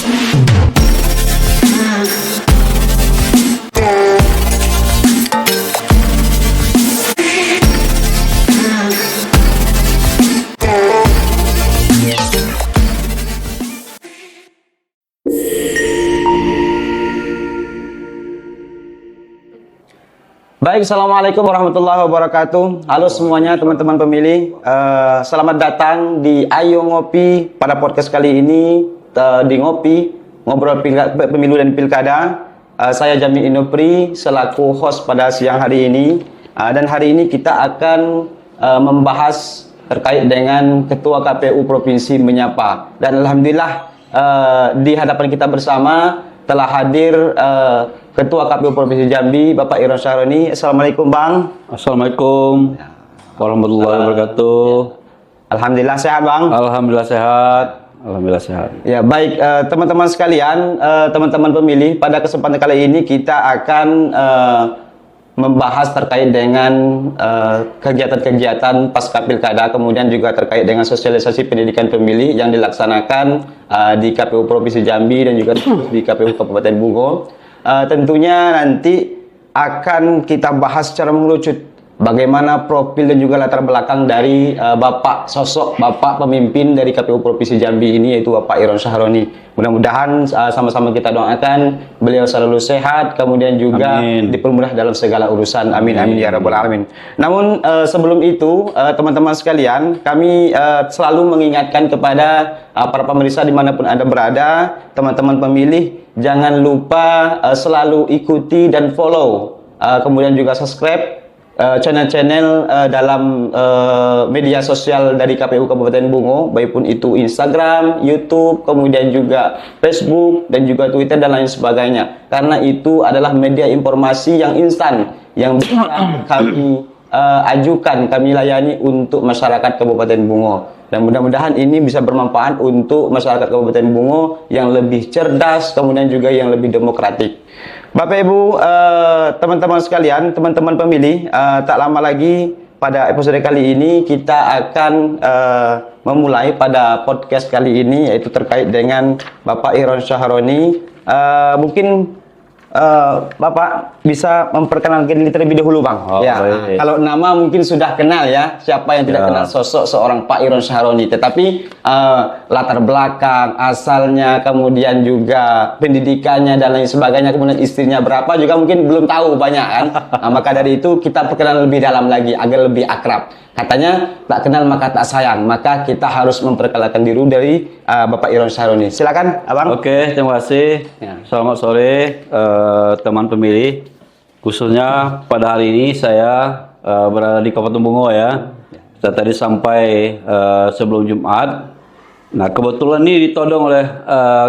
Baik, Assalamualaikum warahmatullahi wabarakatuh. Halo semuanya teman-teman pemilih. Selamat datang di Ayo Ngopi pada podcast kali ini di Ngopi, Ngobrol Pemilu dan Pilkada. Saya Jami Inopri selaku host pada siang hari ini. Dan hari ini kita akan membahas terkait dengan Ketua KPU Provinsi menyapa. Dan Alhamdulillah di hadapan kita bersama telah hadir Ketua KPU Provinsi Jambi, Bapak Iron Syahroni. Assalamualaikum, Bang. Assalamualaikum warahmatullahi wabarakatuh. Alhamdulillah sehat, Bang. Alhamdulillah sehat. Alhamdulillah sehat. Ya, baik teman-teman sekalian, teman-teman pemilih, pada kesempatan kali ini kita akan membahas terkait dengan kegiatan-kegiatan pasca pilkada, kemudian juga terkait dengan sosialisasi pendidikan pemilih yang dilaksanakan di KPU Provinsi Jambi dan juga di KPU Kabupaten Bungo. Tentunya nanti akan kita bahas secara mengerucut bagaimana profil dan juga latar belakang dari sosok Bapak pemimpin dari KPU Provinsi Jambi ini, yaitu Bapak Iron Syahroni. Mudah-mudahan sama-sama kita doakan beliau selalu sehat, kemudian juga dipermudah dalam segala urusan. Amin, amin ya rabbal alamin. Namun sebelum itu teman-teman sekalian, kami selalu mengingatkan kepada para pemirsa dimanapun Anda berada, teman-teman pemilih, jangan lupa selalu ikuti dan follow, kemudian juga subscribe channel-channel dalam media sosial dari KPU Kabupaten Bungo, baik pun itu Instagram, YouTube, kemudian juga Facebook dan juga Twitter dan lain sebagainya. Karena itu adalah media informasi yang instan yang bisa kami ajukan, kami layani untuk masyarakat Kabupaten Bungo. Dan mudah-mudahan ini bisa bermanfaat untuk masyarakat Kabupaten Bungo yang lebih cerdas, kemudian juga yang lebih demokratik. Bapak Ibu, teman-teman sekalian, teman-teman pemilih, tak lama lagi pada episode kali ini kita akan memulai pada podcast kali ini, yaitu terkait dengan Bapak Iron Syahroni. Mungkin Bapak bisa memperkenalkan diri terlebih dahulu, Bang. Kalau nama mungkin sudah kenal ya, siapa yang tidak kenal sosok seorang Pak Iron Syahroni, tetapi latar belakang, asalnya, kemudian juga pendidikannya dan lain sebagainya, kemudian istrinya berapa juga mungkin belum tahu banyak kan. Maka dari itu kita perkenalan lebih dalam lagi agar lebih akrab. Katanya tak kenal maka tak sayang, maka kita harus memperkenalkan diri dari Bapak Iron Syahroni. Silakan, Abang. Oke, terima kasih. Selamat sore teman pemilih. Khususnya pada hari ini saya berada di Kabupaten Bungo ya. Kita tadi sampai sebelum Jumat. Nah, kebetulan ini ditodong oleh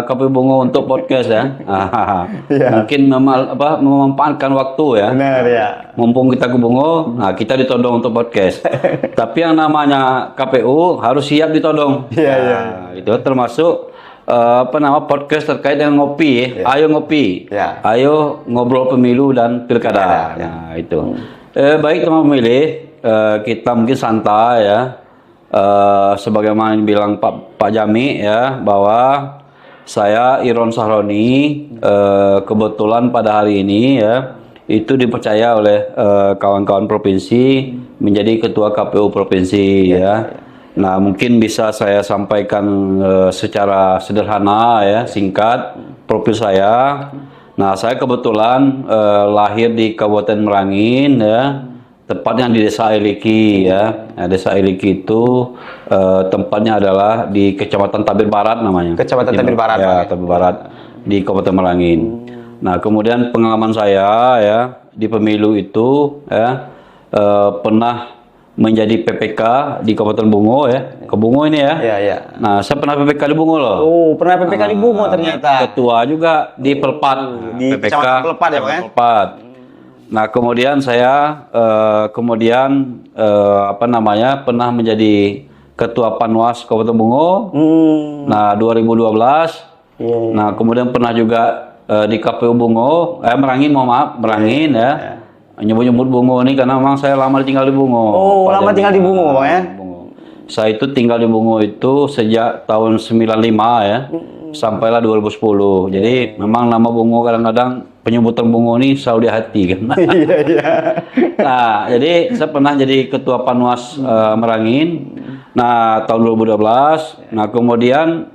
KPU Bungo untuk podcast ya. Mungkin memanfaatkan waktu ya. Benar ya. Mumpung kita ke Bungo, nah kita ditodong untuk podcast. Tapi yang namanya KPU harus siap ditodong. Itu termasuk podcast terkait dengan ngopi. Ayo ngopi. Ayo ngobrol pemilu dan pilkada. Nah, itu. Baik teman pemilih, kita mungkin santai ya. Sebagaimana bilang Pak Jami ya, bahwa saya Iron Syahroni kebetulan pada hari ini ya itu dipercaya oleh kawan-kawan provinsi menjadi ketua KPU provinsi ya. Nah, mungkin bisa saya sampaikan secara sederhana ya, singkat profil saya. Nah, saya kebetulan lahir di Kabupaten Merangin ya. Tepatnya di Desa Ailiki ya. Nah, Desa Ailiki itu tempatnya adalah di Kecamatan Tabir Barat namanya. Kecamatan Tabir Barat. Ya, Tabir Barat di Kabupaten Merangin. Nah, kemudian pengalaman saya ya di pemilu itu ya pernah menjadi PPK di Kabupaten Bungo ya. Ke Bungo ini ya. Nah, saya pernah PPK di Bungo loh. Oh, pernah PPK di Bungo ternyata. Ketua juga di Pelpat. Di PPK Kecamatan Pelpat ya, Pak ya? Pelpat. Nah, kemudian saya pernah menjadi ketua Panwas Kabupaten Bungo. Nah, 2012. Nah, kemudian pernah juga di KPU Bungo, Merangin, Merangin ya. Nyebut-nyebut Bungo ini karena memang saya lama tinggal di Bungo. Oh, lama tinggal di Bungo, Bang ya? Saya itu tinggal di Bungo itu sejak tahun 95 ya. sampailah 2010. Jadi memang nama Bungo kadang-kadang penyebutan Bungo ini selalu di hati kan. Iya, iya. Nah, jadi saya pernah jadi ketua Panwas Merangin. Nah, tahun 2012. Nah, kemudian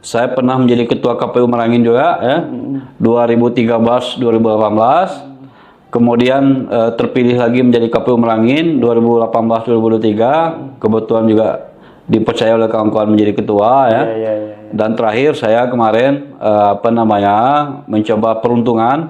saya pernah menjadi ketua KPU Merangin juga ya. 2013 2018. Kemudian terpilih lagi menjadi KPU Merangin 2018-2023. Kebetulan juga dipercaya oleh kawan-kawan menjadi ketua ya. Dan terakhir saya kemarin mencoba peruntungan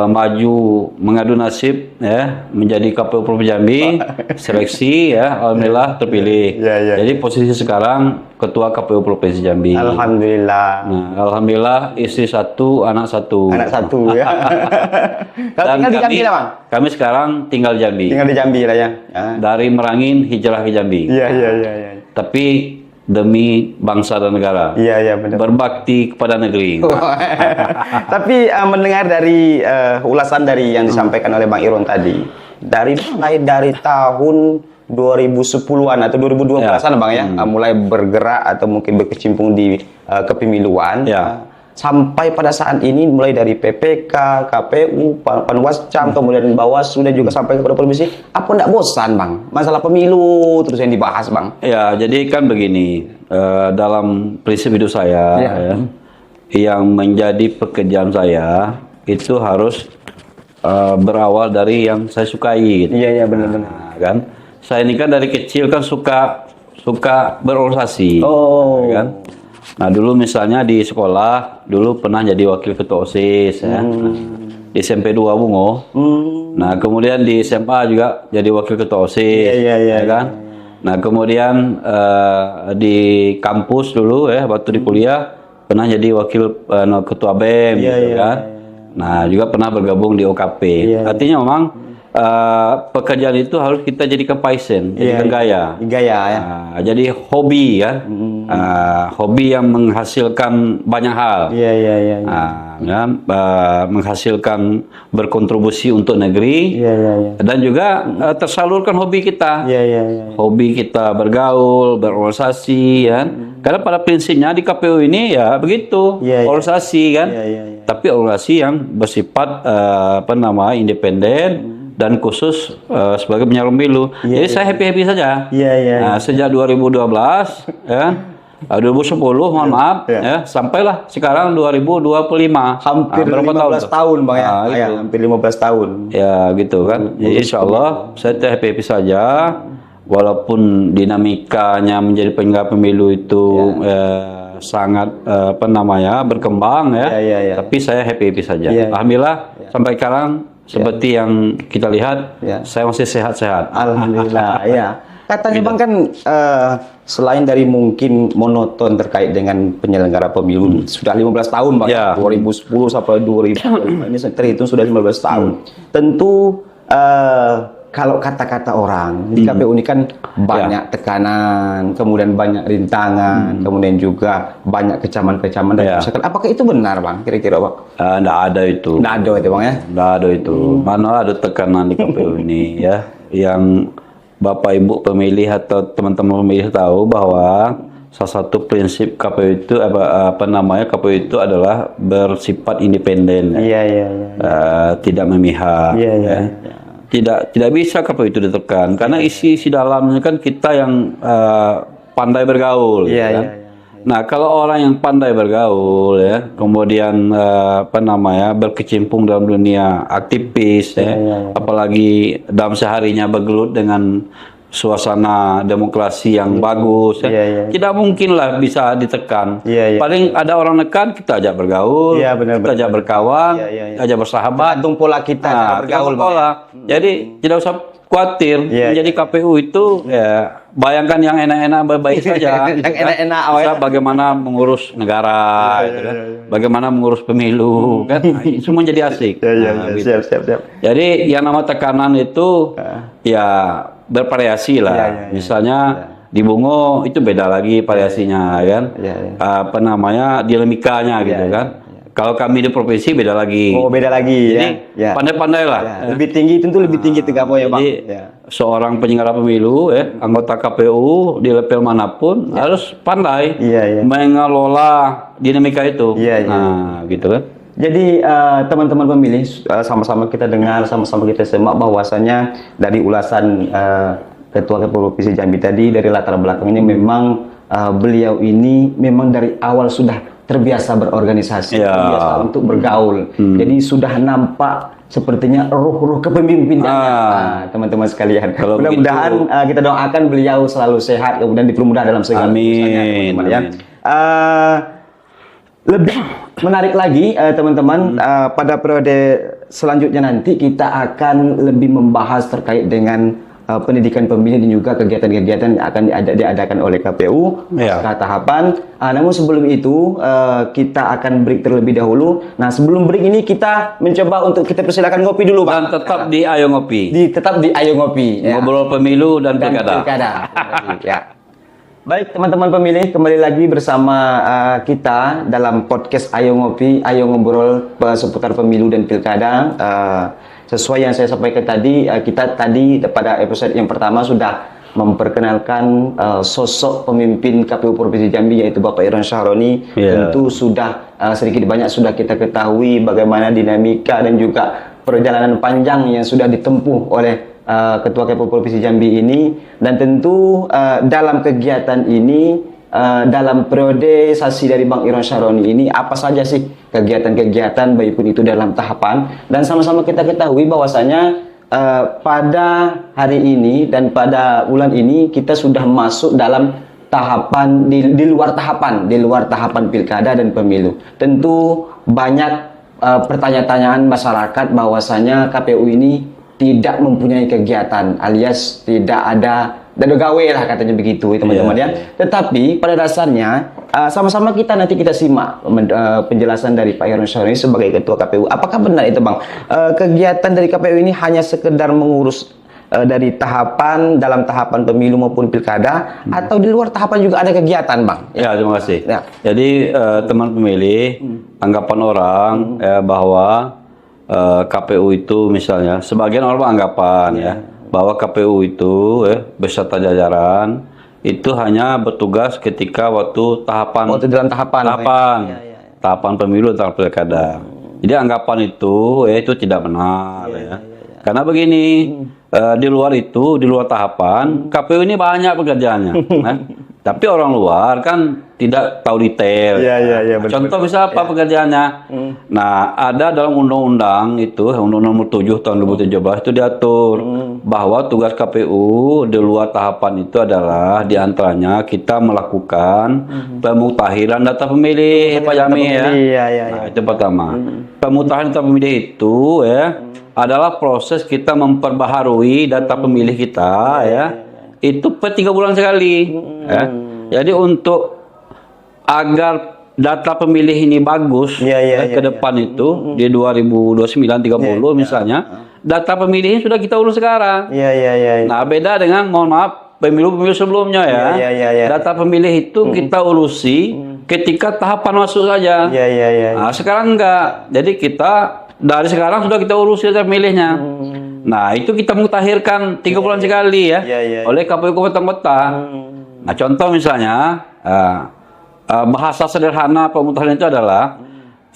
maju mengadu nasib ya menjadi KPU Provinsi Jambi seleksi ya, alhamdulillah terpilih. Jadi posisi sekarang ketua KPU Provinsi Jambi. Alhamdulillah. Nah, alhamdulillah istri satu, anak satu. Anak satu ya. Kalau tinggal di Jambi lah, Bang? Kami sekarang tinggal di Jambi. Tinggal di Jambi lah ya. Dari Merangin hijrah ke Jambi. Iya. Tapi demi bangsa dan negara. Iya, benar. Berbakti kepada negeri. Tapi mendengar dari ulasan dari yang disampaikan oleh Bang Iron tadi, mulai dari tahun 2010-an atau 2012-an Bang ya, mulai bergerak atau mungkin berkecimpung di kepemiluan. Sampai pada saat ini mulai dari PPK, KPU, Panwascam, kemudian Bawaslu dan juga sampai kepada provinsi, apa enggak bosan Bang? Masalah pemilu terus yang dibahas Bang. Ya, jadi kan begini, dalam prinsip hidup saya, ya, yang menjadi pekerjaan saya itu harus berawal dari yang saya sukai. Gitu. Iya, benar-benar. Nah, kan, saya ini kan dari kecil kan suka berorganisasi. Kan? Nah, dulu misalnya di sekolah, dulu pernah jadi wakil ketua OSIS ya. Di SMP 2 Bungo. Nah, kemudian di SMA juga jadi wakil ketua OSIS. Ya kan? Nah, kemudian di kampus dulu ya, waktu di kuliah pernah jadi wakil ketua BEM gitu kan. Nah, juga pernah bergabung di OKP. Artinya memang pekerjaan itu harus kita jadikan passion, jadikan gaya. Ya. Jadi hobi ya. Hobi yang menghasilkan banyak hal. Menghasilkan berkontribusi untuk negeri. Dan juga tersalurkan hobi kita. Hobi kita bergaul, berorganisasi ya. Karena pada prinsipnya di KPU ini ya begitu, organisasi kan. Tapi organisasi yang bersifat independen dan khusus sebagai penyelenggara pemilu. Jadi saya happy saja. Nah, sejak 2012 ya, 2010 mohon maaf ya, sampailah sekarang 2025. Hampir 15 tahun Bang ya. Hampir 15 tahun. Ya gitu kan. Jadi insyaallah saya happy saja. Walaupun dinamikanya menjadi penyelenggara pemilu itu sangat berkembang ya. Tapi saya happy saja. Alhamdulillah sampai sekarang seperti yang kita lihat, saya masih sehat-sehat. Alhamdulillah, ya. Katanya Bang kan selain dari mungkin monoton terkait dengan penyelenggara pemilu, sudah 15 tahun Bang, 2010 sampai 2000, ini terhitung sudah 15 tahun. Tentu kalau kata-kata orang di KPU ini kan banyak tekanan, kemudian banyak rintangan, kemudian juga banyak kecaman-kecaman dan kerusakan. Apakah itu benar Bang? Kira-kira Bang? Nggak ada itu. Nggak ada itu Bang ya? Nggak ada itu. Mana ada tekanan di KPU ini ya? Yang Bapak Ibu pemilih atau teman-teman pemilih tahu bahwa salah satu prinsip KPU itu KPU itu adalah bersifat independen. Tidak memihak. Tidak bisa KPU itu ditekan karena isi dalamnya kan kita yang pandai bergaul kan? Nah, kalau orang yang pandai bergaul ya, kemudian berkecimpung dalam dunia aktivis apalagi dalam seharinya bergelut dengan suasana demokrasi yang bagus tidak mungkin lah bisa ditekan. Paling ada orang nekan, kita ajak bergaul, kita ajak berkawan, ajak bersahabat. Tergantung pola kita bergaul. Jadi tidak usah khawatir. Menjadi KPU itu bayangkan yang enak-enak baik saja. Yang enak-enak bagaimana mengurus negara, bagaimana mengurus pemilu kan, semua jadi asik. Siap. Jadi yang nama tekanan itu bervariasi lah. Misalnya di Bungo itu beda lagi variasinya kan. Dinamikanya gitu kan. Kalau kami di provinsi beda lagi. Oh, beda lagi Jadi ya. pandai-pandai lah. Ya, lebih tinggi tentu lebih tinggi itu Gapo ya, Bang. Jadi Ya. seorang penyelenggara pemilu, anggota KPU di level manapun harus pandai Iya, iya. mengelola dinamika itu. Iya, iya. Nah, gitu kan. Jadi teman-teman pemilih sama-sama kita dengar, sama-sama kita simak bahwasanya dari ulasan Ketua Provinsi Jambi tadi dari latar belakangnya memang beliau ini memang dari awal sudah terbiasa berorganisasi, Ya. terbiasa untuk bergaul. Jadi sudah nampak sepertinya ruh-ruh kepemimpinannya, teman-teman sekalian. Kalau Mudah-mudahan kita doakan beliau selalu sehat, kemudian dipermudah dalam segala urusannya, teman-teman ya. Amin. Lebih menarik lagi teman-teman, pada periode selanjutnya nanti kita akan lebih membahas terkait dengan pendidikan pemilih dan juga kegiatan-kegiatan yang akan diadakan oleh KPU Ya. pasca tahapan. Namun sebelum itu kita akan break terlebih dahulu. Nah, sebelum break ini kita mencoba untuk kita persilakan ngopi dulu, Bang. Dan tetap di Ayo Ngopi. Tetap di Ayo Ngopi. Ya. Ngobrol pemilu dan pilkada. Ya. Baik teman-teman pemilih, kembali lagi bersama kita dalam podcast Ayo Ngopi, Ayo Ngobrol seputar pemilu dan pilkada. Sesuai yang saya sampaikan tadi, kita tadi pada episode yang pertama sudah memperkenalkan sosok pemimpin KPU Provinsi Jambi yaitu Bapak Irwan Syahroni. Ya. Tentu sudah sedikit banyak sudah kita ketahui bagaimana dinamika dan juga perjalanan panjang yang sudah ditempuh oleh Ketua KPU Provinsi Jambi ini, dan tentu dalam kegiatan ini dalam periode sasi dari Bang Irwan Syahroni ini apa saja sih kegiatan-kegiatan baik pun itu dalam tahapan, dan sama-sama kita ketahui bahwasanya pada hari ini dan pada bulan ini kita sudah masuk dalam tahapan di luar tahapan pilkada dan pemilu. Tentu banyak pertanyaan-tanyaan masyarakat bahwasanya KPU ini tidak mempunyai kegiatan alias tidak ada gawe lah katanya begitu teman-teman ya. Tetapi pada dasarnya sama-sama kita nanti kita simak penjelasan dari Pak Irwan Syahroni sebagai Ketua KPU. Apakah benar itu Bang? Kegiatan dari KPU ini hanya sekedar mengurus dari dalam tahapan pemilu maupun pilkada, atau di luar tahapan juga ada kegiatan Bang? Ya, terima kasih. Ya. Jadi teman pemilih, anggapan orang bahwa KPU itu misalnya, sebagian orang beranggapan ya bahwa KPU itu beserta jajaran itu hanya bertugas ketika waktu dalam tahapan pemilu atau pilkada. Jadi anggapan itu tidak benar ya. Karena begini, di luar tahapan KPU ini banyak pekerjaannya. Tapi orang luar kan tidak tahu detail. Betul. Contoh misalnya apa pekerjaannya? Nah, ada dalam undang-undang itu, Undang-Undang Nomor 7 tahun 2017 itu diatur bahwa tugas KPU di luar tahapan itu adalah diantaranya kita melakukan pemutahiran data pemilih, Pak Jami ya. Nah, itu pertama. Pemutahiran data pemilih itu adalah proses kita memperbaharui data pemilih kita itu per 3 bulan sekali. Jadi untuk agar data pemilih ini bagus ke depan itu di 2029-30 misalnya, data pemilih ini sudah kita urus sekarang. Nah, beda dengan mohon maaf pemilu-pemilu sebelumnya data pemilih itu kita urusi ketika tahapan masuk saja. Nah, sekarang enggak. Jadi kita dari sekarang sudah kita urusi data pemilihnya. Nah, itu kita mutakhirkan 3 bulan sekali oleh KPU Kabupaten Kota. Nah, contoh misalnya bahasa sederhana pemutahiran itu adalah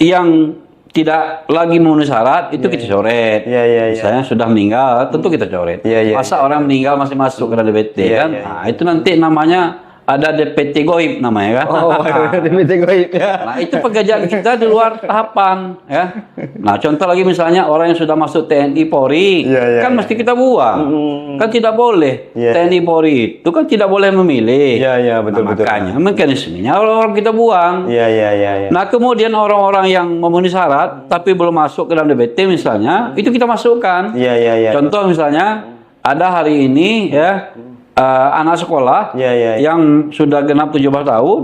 yang tidak lagi memenuhi syarat itu kita coret. Misalnya sudah meninggal, tentu kita coret. Masa orang meninggal masih masuk ke DPT kan? Nah, itu nanti namanya ada DPT goib namanya kan? DPT goib Nah, itu pekerjaan kita di luar tahapan ya. Nah, contoh lagi misalnya orang yang sudah masuk TNI Polri kan mesti kita buang. Kan tidak boleh. TNI Polri itu kan tidak boleh memilih. Betul. Makanya mekanismenya orang kita buang. Nah, kemudian orang-orang yang memenuhi syarat tapi belum masuk ke dalam DPT misalnya, itu kita masukkan. Contoh misalnya ada hari ini anak sekolah yang sudah genap 17 tahun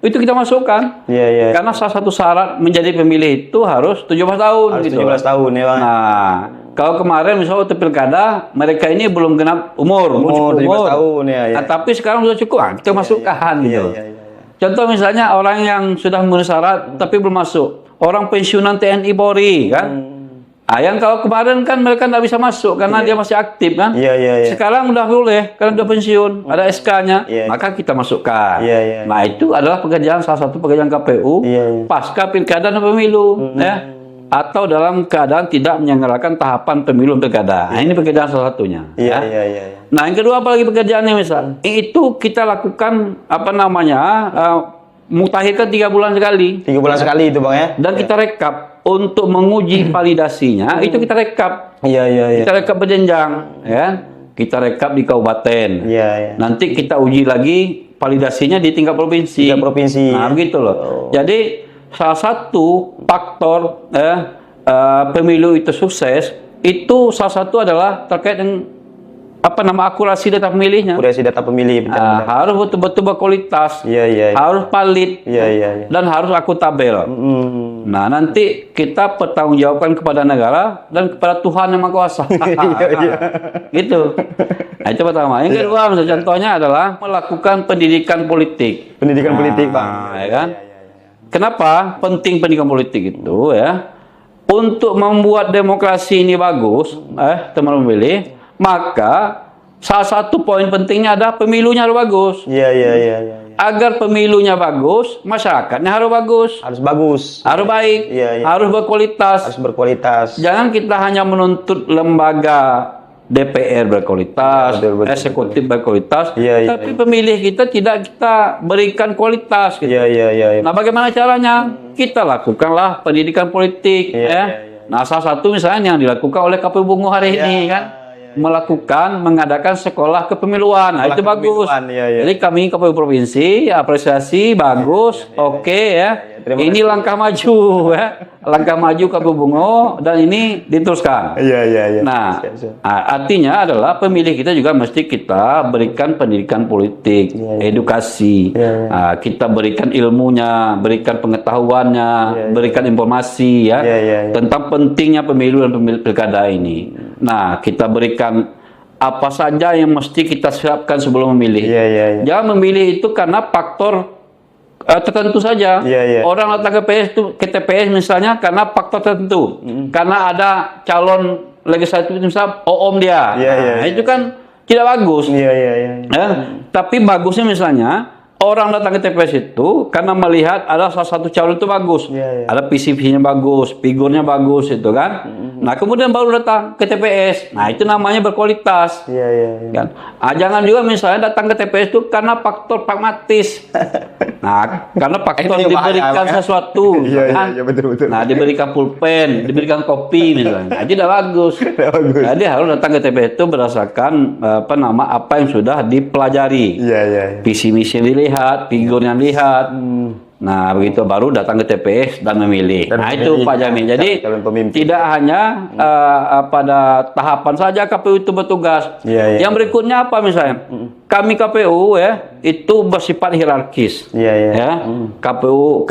itu kita masukkan. Karena salah satu syarat menjadi pemilih itu harus 17 tahun harus gitu. 17 tahun ya Bang. Nah, kalau kemarin misalnya waktu pilkada mereka ini belum genap umur 17 tahun Nah, tapi sekarang sudah cukup, kita masukkan gitu. Contoh misalnya orang yang sudah memenuhi syarat tapi belum masuk. orang pensiunan TNI Polri kan. Yang kalau kemarin kan mereka nggak bisa masuk karena dia masih aktif kan. Iya, iya, iya. Sekarang udah boleh karena udah pensiun, ada SK-nya, Iya. maka kita masukkan. Iya, iya. Nah itu adalah pekerjaan salah satu pekerjaan KPU Iya, iya. pasca pilkada dan pemilu, ya. Atau dalam keadaan tidak menyelenggarakan tahapan pemilu dan pilkada. Nah, ini pekerjaan salah satunya. Iya, ya. iya, iya. Nah yang kedua apalagi pekerjaannya misal, itu kita lakukan apa namanya mutakhirkan 3 bulan sekali. 3 bulan sekali itu Bang ya. Dan kita rekap untuk menguji validasinya, itu kita rekap. Iya, iya, iya. Kita rekap berjenjang, ya. Kita rekap di kabupaten. Iya, iya. Nanti kita uji lagi validasinya di tingkat provinsi. Tingkat provinsi. Nah, begitu loh. Jadi salah satu faktor pemilu itu sukses itu salah satu adalah terkait dengan akurasi data pemilihnya. Akurasi data pemilih. Benar. Harus betul-betul berkualitas. Iya, iya. Harus valid. Iya, iya, iya. Dan harus akuntabel. Nah, nanti kita pertanggungjawabkan kepada negara dan kepada Tuhan Yang Maha Kuasa. Gitu. Nah, itu pertama. Yang kedua, misalnya contohnya adalah melakukan pendidikan politik. Pendidikan politik, Bang. Ya kan? Kenapa penting pendidikan politik itu ya? Untuk membuat demokrasi ini bagus, teman pemilih, maka salah satu poin pentingnya adalah pemilunya harus bagus. Iya, iya, iya, iya. Agar pemilunya bagus, masyarakatnya harus bagus. Harus bagus. Harus baik, Iya, iya. harus berkualitas. Harus berkualitas. Jangan kita hanya menuntut lembaga DPR berkualitas, Ya, betul, betul, eksekutif berkualitas, Iya, iya, tapi pemilih kita tidak kita berikan kualitas. Gitu. Iya, iya, iya. Nah, bagaimana caranya? Kita lakukanlah pendidikan politik. Iya, ya. iya, iya. Nah, salah satu misalnya yang dilakukan oleh KPU Bungo hari ini kan. Mengadakan sekolah kepemiluan. Nah, itu bagus. Iya, iya. Jadi kami KPU Provinsi apresiasi bagus, oke ya. Terima Ini langkah maju ya. Langkah maju KPU Bungo dan ini diteruskan. Iya, iya, iya. Nah, Siap, siap. artinya adalah pemilih kita juga mesti kita berikan pendidikan politik, edukasi. Kita berikan ilmunya, berikan pengetahuannya, berikan informasi ya tentang pentingnya pemilu dan pilkada ini. Nah, kita berikan apa saja yang mesti kita siapkan sebelum memilih. Iya, iya, iya. Jangan memilih itu karena faktor tertentu saja. Iya, iya. Orang datang ke TPS misalnya karena faktor tertentu. Karena ada calon legislatif misalnya OOM dia. Iya, iya, Nah, itu kan tidak bagus. Iya, iya, iya. Ya, tapi bagusnya misalnya orang datang ke TPS itu karena melihat ada salah satu calon itu bagus. Iya, iya. Ada visi-visinya bagus, figurnya bagus itu kan. Nah, kemudian baru datang ke TPS. Nah, itu namanya berkualitas. Iya, iya, iya. Kan? Jangan juga misalnya datang ke TPS itu karena faktor pragmatis. Nah, karena faktor Ini bahaya, diberikan Bang, ya? sesuatu. Iya, iya, kan? iya, betul, betul. Nah, diberikan pulpen, diberikan kopi misalnya. Nah, itu tidak bagus. bagus. Jadi harus datang ke TPS itu berdasarkan apa yang sudah dipelajari. Iya, iya. Visi misi dilihat, figurnya dilihat. Nah, begitu baru datang ke TPS dan memilih. Dan nah, memilih, itu Pak Jamin. Jadi calon pemimpin. tidak hanya pada tahapan saja KPU itu bertugas. Iya, iya. Yang berikutnya apa misalnya? Kami KPU ya itu bersifat hierarkis. Iya, iya. Ya. KPU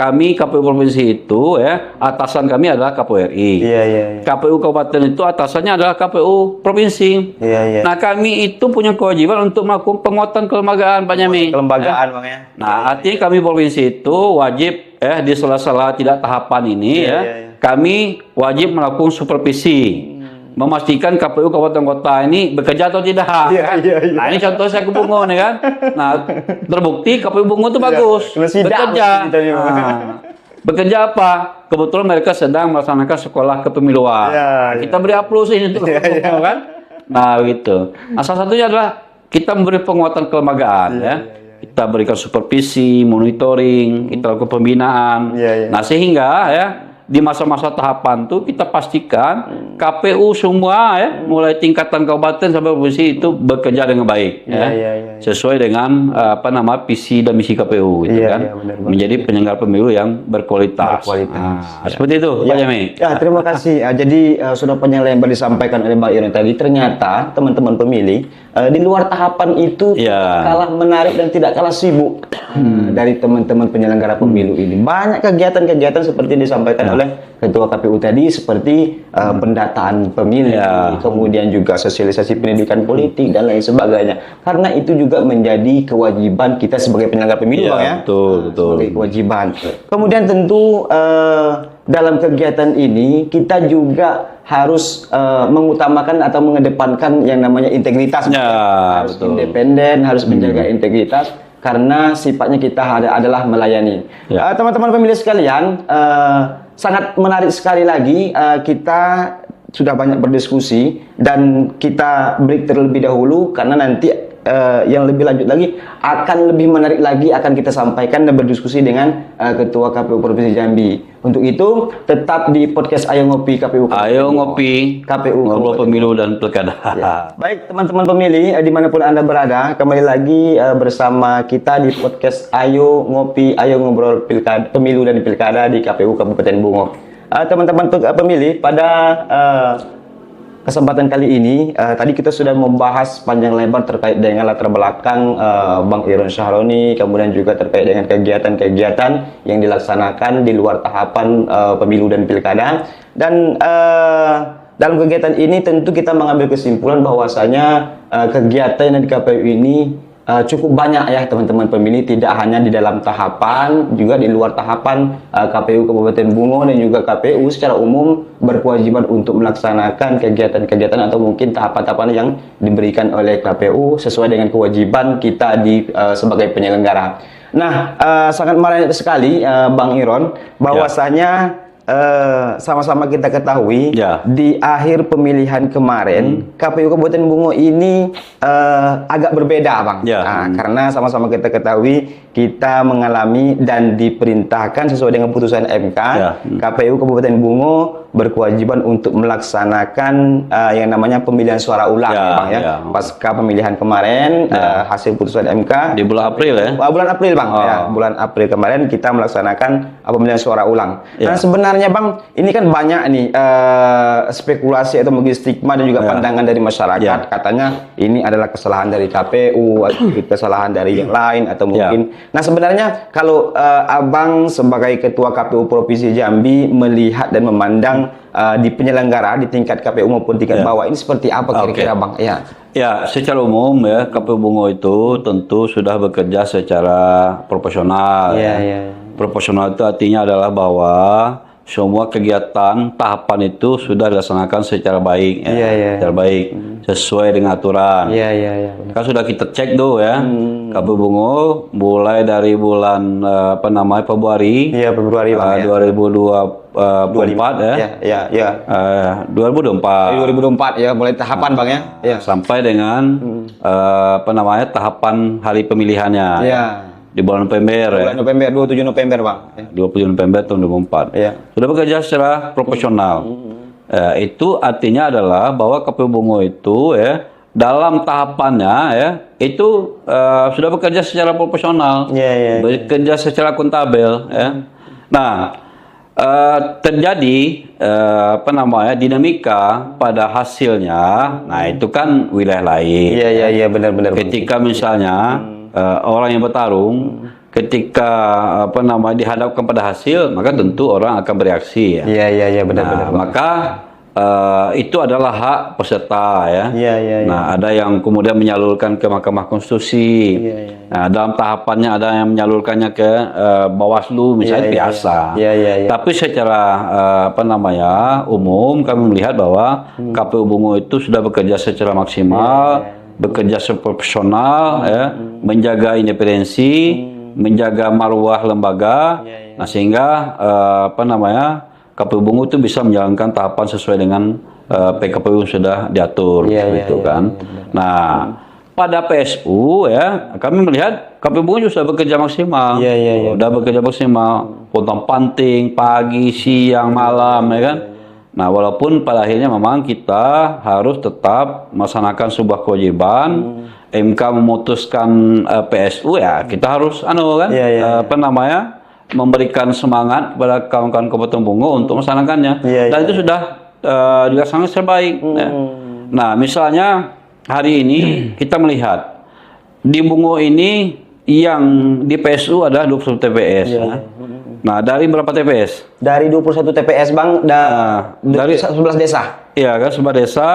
Provinsi itu ya atasan kami adalah KPU RI. Iya, iya, iya. KPU Kabupaten itu atasannya adalah KPU Provinsi. Iya, iya. Nah, kami itu punya kewajiban untuk melakukan penguatan kelembagaan, Pak Nyami. Kelembagaan, Bang ya. Nah, artinya kami provinsi itu wajib di sela-sela tidak tahapan ini Iya, ya, iya, iya. kami wajib melakukan supervisi. Memastikan KPU kabupaten kota ini bekerja atau tidak. Iya, iya, iya. Nah, ini contoh saya ke Bungo nih kan. Nah, terbukti KPU Bungo itu bagus. Kena sidak Bekerja. mesti ditanya. Nah, bekerja apa? Kebetulan mereka sedang melaksanakan sekolah kepemiluan. Iya, Nah, kita beri aplaus ini untuk Bungo kan. Nah, begitu. Nah, salah satunya adalah kita memberi penguatan kelembagaan ya. Kita berikan supervisi, monitoring, kita lakukan pembinaan. Iya, iya. Nah, sehingga ya di masa-masa tahapan itu kita pastikan KPU semua ya mulai tingkatan kabupaten sampai provinsi itu bekerja dengan baik Iya, iya, iya. sesuai dengan visi dan misi KPU gitu Iya, kan iya, benar, benar. menjadi penyelenggara pemilu yang berkualitas. Seperti itu Pak Jami. Ya, terima kasih. Jadi sudah panjang lebar disampaikan oleh Mbak Irin tadi. Ternyata teman-teman pemilih di luar tahapan itu Ya. kalah menarik dan tidak kalah sibuk dari teman-teman penyelenggara pemilu ini. Banyak kegiatan-kegiatan seperti yang disampaikan oleh Ketua KPU tadi, seperti pendataan pemilih, Ya. kemudian juga sosialisasi pendidikan politik dan lain sebagainya. Karena itu juga menjadi kewajiban kita sebagai penyelenggara pemilu, Ya, Bang ya. betul, betul. Sebagai kewajiban. Kemudian tentu dalam kegiatan ini kita juga harus mengutamakan atau mengedepankan yang namanya integritas. Ya, Harus betul. independen, harus menjaga integritas karena sifatnya kita adalah melayani. Ya. Teman-teman pemilih sekalian, sangat menarik sekali lagi kita sudah banyak berdiskusi dan kita break terlebih dahulu karena nanti yang lebih lanjut lagi akan lebih menarik lagi akan kita sampaikan dan berdiskusi dengan Ketua KPU Provinsi Jambi. Untuk itu tetap di podcast Ayo Ngopi KPU. Ayo ngopi, KPU ngobrol pemilu dan pilkada. Ya. Baik teman-teman pemilih dimanapun Anda berada, kembali lagi bersama kita di podcast Ayo Ngopi, Ayo Ngobrol Pilkada, Pemilu dan Pilkada di KPU Kabupaten Bungo. Teman-teman pemilih, pada kesempatan kali ini, tadi kita sudah membahas panjang lebar terkait dengan latar belakang Bang Iron Syahroni, kemudian juga terkait dengan kegiatan-kegiatan yang dilaksanakan di luar tahapan pemilu dan pilkada. Dan dalam kegiatan ini tentu kita mengambil kesimpulan bahwasanya kegiatan yang di KPU ini cukup banyak ya teman-teman pemilih, tidak hanya di dalam tahapan, juga di luar tahapan. KPU Kabupaten Bungo dan juga KPU secara umum berkewajiban untuk melaksanakan kegiatan-kegiatan atau mungkin tahapan-tahapan yang diberikan oleh KPU sesuai dengan kewajiban kita sebagai penyelenggara. Nah, sangat menarik sekali Bang Iron bahwasanya sama-sama kita ketahui di akhir pemilihan kemarin KPU Kabupaten Bungo ini agak berbeda Bang. Karena sama-sama kita ketahui kita mengalami dan diperintahkan sesuai dengan putusan MK, KPU Kabupaten Bungo berkewajiban untuk melaksanakan yang namanya pemilihan suara ulang Bang ya. Pasca pemilihan kemarin hasil putusan MK di bulan April ya. Bulan April Bang ya. Bulan April kemarin kita melaksanakan pemilihan suara ulang. Nah, sebenarnya Bang, ini kan banyak nih spekulasi atau mungkin stigma dan juga pandangan dari masyarakat. Katanya ini adalah kesalahan dari KPU, atau kesalahan dari yang lain atau mungkin. Nah, sebenarnya kalau Abang sebagai Ketua KPU Provinsi Jambi melihat dan memandang di penyelenggara di tingkat KPU maupun tingkat bawah ini seperti apa kira-kira Bang? Ya, secara umum ya KPU Bungo itu tentu sudah bekerja secara proporsional. Proporsional itu artinya adalah bahwa semua kegiatan tahapan itu sudah dilaksanakan secara baik, secara baik sesuai dengan aturan. Kan sudah kita cek tuh ya, KPU Bungo mulai dari bulan Februari, Februari 2024 ya, 2024 ya, mulai tahapan Bang ya, sampai dengan tahapan hari pemilihannya. Di bulan November bulan November, 27 November Bang. 27 November tahun 2024. Sudah bekerja secara proporsional. Itu artinya adalah bahwa KPU Bungo itu dalam tahapannya itu sudah bekerja secara proporsional. Bekerja secara akuntabel Nah, terjadi dinamika pada hasilnya. Nah, itu kan wilayah lain. Benar-benar. Ketika misalnya orang yang bertarung ketika dihadapkan pada hasil, maka tentu orang akan bereaksi benar-benar. Maka itu adalah hak peserta Nah, ada yang kemudian menyalurkan ke Mahkamah Konstitusi. Nah, dalam tahapannya ada yang menyalurkannya ke Bawaslu misalnya biasa. Tapi secara umum kami melihat bahwa KPU Bungo itu sudah bekerja secara maksimal, bekerja secara profesional, menjaga independensi, menjaga marwah lembaga. Nah, sehingga KPU Bungo itu bisa menjalankan tahapan sesuai dengan PKPU sudah diatur, Nah, pada PSU kami melihat KPU Bungo sudah bekerja maksimal, sudah bekerja maksimal, pontang panting pagi, siang, malam, Nah, walaupun pada akhirnya memang kita harus tetap melaksanakan sebuah kewajiban. MK memutuskan PSU kita harus memberikan semangat kepada kawan-kawan Kabupaten Bungo untuk melaksanakannya. Dan itu sudah dilaksanakan secara baik. Nah, misalnya hari ini kita melihat di Bungo ini yang di PSU ada 21 TPS. Nah, dari berapa TPS? Dari 21 TPS Bang, dari 11 desa. Iya kan, sebuah desa,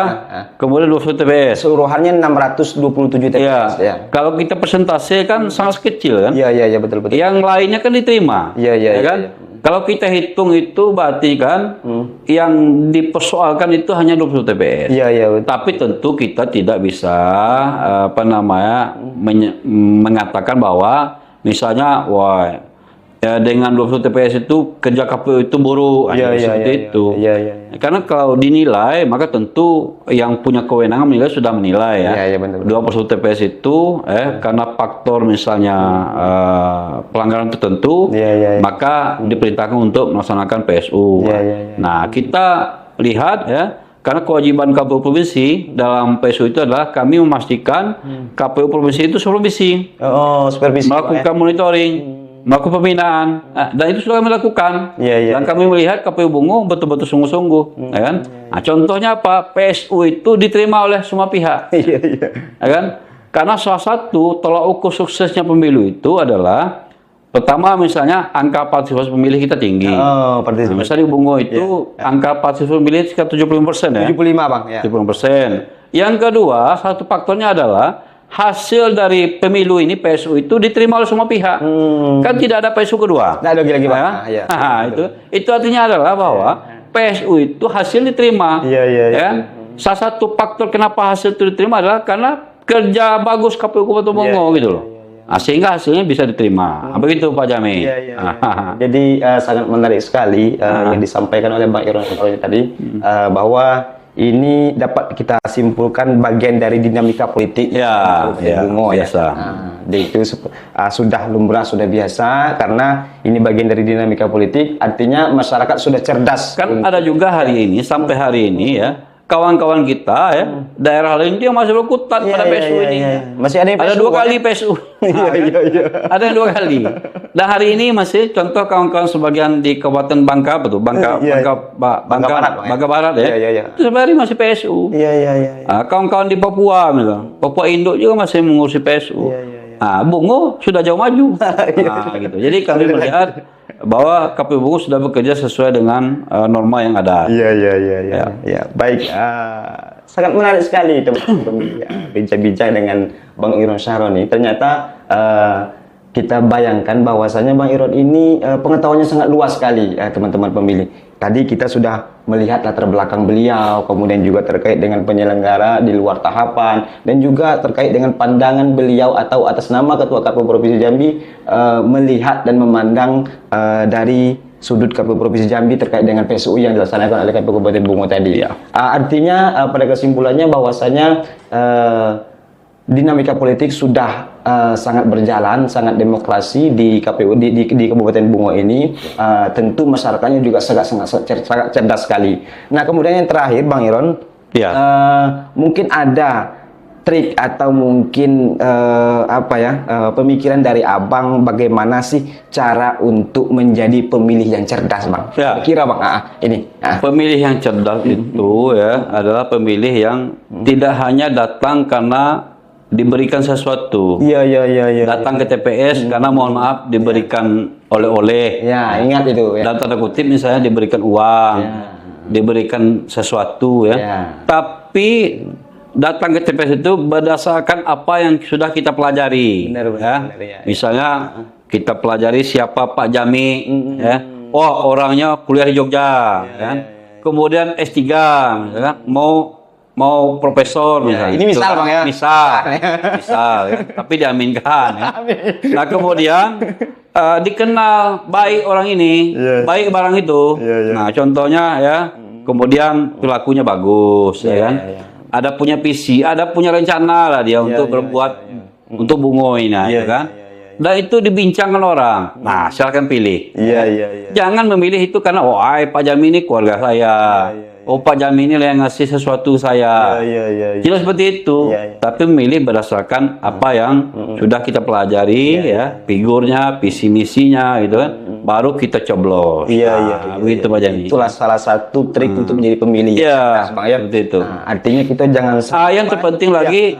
kemudian 20 TPS. Keseluruhannya 627 TPS. Iya. Kalau kita persentase kan sangat kecil kan? Iya, betul. Yang lainnya kan diterima. Iya, kan? iya. Kalau kita hitung itu berarti kan yang dipersoalkan itu hanya 20 TPS. Iya, betul. Tapi tentu kita tidak bisa mengatakan bahwa misalnya ya dengan 20 TPS itu kerja KPU itu buruk, seperti itu. Iya. Karena kalau dinilai, maka tentu yang punya kewenangan menilai sudah menilai ya. Iya, benar. 20 TPS itu karena faktor misalnya pelanggaran tertentu, maka diperintahkan untuk melaksanakan PSU. Iya. Nah, kita lihat ya, karena kewajiban KPU provinsi dalam PSU itu adalah kami memastikan KPU provinsi itu supervisi, supervisi. melakukan monitoring, melakukan pembinaan, dan itu sudah kami lakukan. Dan kami melihat KPU Bungo betul-betul sungguh-sungguh, ya kan? Nah, contohnya apa? PSU itu diterima oleh semua pihak, ya kan? Karena salah satu tolak ukur suksesnya pemilu itu adalah pertama misalnya angka partisipasi pemilih kita tinggi. Partisipasi. Misalnya di Bungo itu angka partisipasi pemilih sekitar 75% ya. 75 Bang, ya. 70%. Yang kedua, satu faktornya adalah hasil dari pemilu ini PSU itu diterima oleh semua pihak. Kan tidak ada PSU kedua. Nah, lagi Bang. Ya? Itu artinya adalah bahwa PSU itu hasil diterima. Ya. Salah satu faktor kenapa hasil itu diterima adalah karena kerja bagus KPU Kabupaten Bungo gitu loh. Nah, sehingga hasilnya bisa diterima. Begitu Pak Jami. Jadi sangat menarik sekali yang disampaikan oleh Bang Iron tadi, bahwa ini dapat kita simpulkan bagian dari dinamika politik Bungo ya. Itu sudah lumrah, sudah biasa, karena ini bagian dari dinamika politik. Artinya masyarakat sudah cerdas. Kan ada juga hari ini, sampai hari ini ya, kawan-kawan kita ya, daerah lain dia masih berkutat pada PSU ini. Masih ada yang ada 2 kali PSU. Ada yang 2 kali. Dan hari ini masih contoh kawan-kawan sebagian di Kabupaten Bangka, betul, Bangka Barat ya. Itu sebenarnya masih PSU. Kawan-kawan di Papua misalnya, Papua Induk juga masih mengurusi PSU. Bungo sudah jauh maju. Gitu. Jadi kami melihat bahwa KPU Bungo sudah bekerja sesuai dengan norma yang ada. Iya. Baik, sangat menarik sekali teman-teman bincang-bincang dengan Bang Iron Syahroni. Ternyata kita bayangkan bahwasanya Bang Iron ini pengetahuannya sangat luas sekali, teman-teman pemilih. Tadi kita sudah melihat latar belakang beliau, kemudian juga terkait dengan penyelenggara di luar tahapan, dan juga terkait dengan pandangan beliau atau atas nama Ketua KPU Provinsi Jambi melihat dan memandang dari sudut KPU Provinsi Jambi terkait dengan PSU yang dilaksanakan oleh KPU Kabupaten Bungo tadi. Artinya pada kesimpulannya bahwasanya dinamika politik sudah sangat berjalan, sangat demokrasi di KPU di Kabupaten Bungo ini. Tentu masyarakatnya juga sangat cerdas sekali. Nah, kemudian yang terakhir Bang Iron, mungkin ada trik atau mungkin pemikiran dari Abang bagaimana sih cara untuk menjadi pemilih yang cerdas, Bang? Kira Bang, pemilih yang cerdas itu ya adalah pemilih yang tidak hanya datang karena diberikan sesuatu. Datang ke TPS karena mohon maaf diberikan oleh-oleh. Ingat itu ya. Dan tanda kutip misalnya diberikan uang, diberikan sesuatu ya. Tapi datang ke TPS itu berdasarkan apa yang sudah kita pelajari. Benar. Misalnya kita pelajari siapa Pak Jami ya. Oh, orangnya kuliah di Jogja kan. Kemudian S3 misalnya, mau profesor misalnya. Ini misal Bang ya. Misal ya. Tapi diaminkan ya. Nah, kemudian dikenal baik orang ini, baik barang itu. Nah, contohnya ya, kemudian perilakunya bagus ya kan. Ada punya visi, ada punya rencana lah dia untuk berbuat untuk Bungo ini ya kan. Dan itu dibincangkan orang. Nah, silakan pilih. Jangan memilih itu karena Pak Jami ini keluarga saya. Pak Jami ini yang ngasih sesuatu saya. Jelas seperti itu. Tapi memilih berdasarkan apa yang sudah kita pelajari ya, figurnya, visi misinya gitu kan. Baru kita coblos. Begitu Pak Jami. Itulah salah satu trik untuk menjadi pemilih. Seperti itu. Artinya kita jangan yang terpenting lagi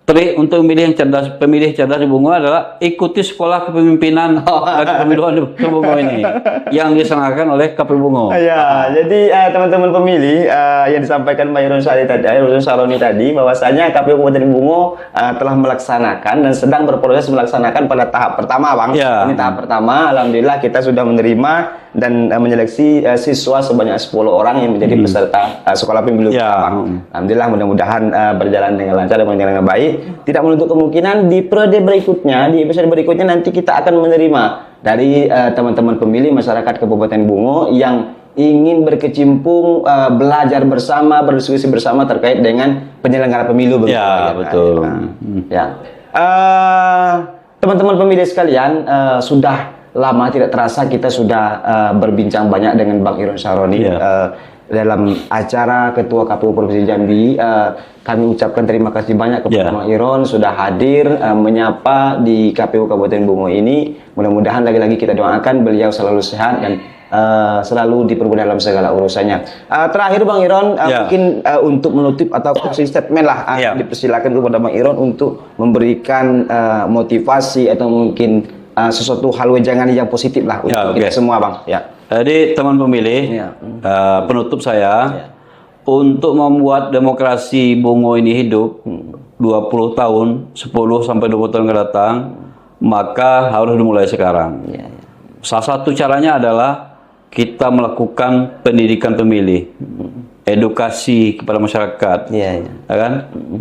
trik untuk memilih yang cerdas, pemilih cerdas di Bungo adalah ikuti sekolah kepemimpinan dan kepemiluan di Bungo ini yang diselenggarakan oleh KPU Bungo. Ya, jadi teman-teman pemilih yang disampaikan Pak Irwan Saroni tadi bahwasanya KPU Kabupaten Bungo telah melaksanakan dan sedang berproses melaksanakan pada tahap pertama, Bang. Ya. Ini tahap pertama, alhamdulillah kita sudah menerima dan menyeleksi siswa sebanyak 10 orang yang menjadi peserta sekolah pemilu Ya. kita, Bang. Alhamdulillah mudah-mudahan berjalan dengan lancar dan berjalan dengan baik. Tidak menutup kemungkinan di periode berikutnya, di episode berikutnya nanti kita akan menerima dari teman-teman pemilih masyarakat Kabupaten Bungo yang ingin berkecimpung belajar bersama, berdiskusi bersama terkait dengan penyelenggara pemilu begitu. Ya, betul. Ya. Teman-teman pemilih sekalian, sudah lama tidak terasa kita sudah berbincang banyak dengan Bang Irwan Saroni. Ya. Dalam acara Ketua KPU Provinsi Jambi, kami ucapkan terima kasih banyak kepada Ya. Bang Irwan sudah hadir menyapa di KPU Kabupaten Bungo ini. Mudah-mudahan lagi-lagi kita doakan beliau selalu sehat dan selalu dipermudah dalam segala urusannya. Terakhir Bang Irwan, Ya. mungkin untuk menutup atau closing statement lah, Ya. dipersilakan kepada Bang Irwan untuk memberikan motivasi atau mungkin sesuatu hal wejangan yang positif lah untuk Ya, kita oke. semua, Bang. Ya. Jadi teman pemilih, Ya. penutup saya untuk membuat demokrasi Bungo ini hidup 20 tahun, 10 sampai 20 tahun ke datang, maka harus dimulai sekarang. Ya. Salah satu caranya adalah kita melakukan pendidikan pemilih, edukasi kepada masyarakat, Iya, iya. ya kan?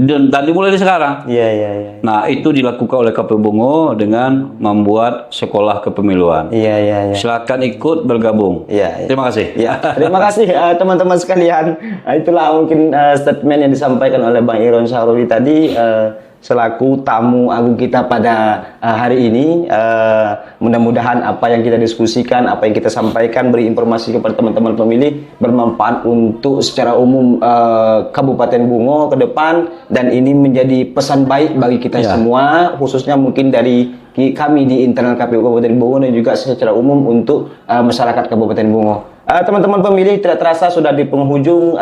Dan dimulai dari sekarang. Iya, iya, iya. Nah, itu dilakukan oleh KPU Bungo dengan membuat sekolah kepemiluan. Iya, iya, iya. Silakan ikut bergabung. Iya, iya. Terima kasih. Ya, terima kasih teman-teman sekalian. Itulah mungkin statement yang disampaikan oleh Bang Irwan Saroni tadi selaku tamu agung kita pada hari ini. Mudah-mudahan apa yang kita diskusikan, apa yang kita sampaikan, beri informasi kepada teman-teman pemilih bermanfaat untuk secara umum Kabupaten Bungo ke depan, dan ini menjadi pesan baik bagi kita Ya. semua, khususnya mungkin dari kami di internal KPU Kabupaten Bungo dan juga secara umum untuk masyarakat Kabupaten Bungo. Teman-teman pemilih, tidak terasa sudah di penghujung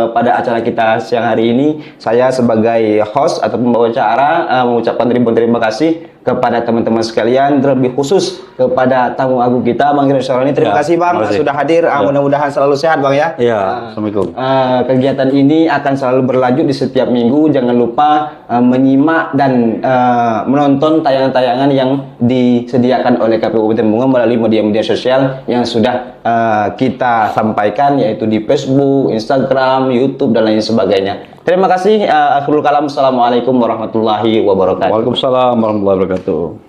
pada acara kita siang hari ini. Saya sebagai host atau pembawa acara mengucapkan terima kasih kepada teman-teman sekalian, terlebih khusus kepada tamu agung kita Bang Irwan Saroni. Terima Ya, kasih Bang terima kasih. sudah hadir. Mudah-mudahan selalu sehat Bang ya. Ya, Assalamualaikum. Kegiatan ini akan selalu berlanjut di setiap minggu. Jangan lupa menyimak dan menonton tayangan-tayangan yang disediakan oleh KPU Kabupaten Bungo melalui media-media sosial yang sudah kita sampaikan, yaitu di Facebook, Instagram, YouTube, dan lain sebagainya. Terima kasih. Akhirul kalam. Assalamualaikum warahmatullahi wabarakatuh. Waalaikumsalam warahmatullahi wabarakatuh.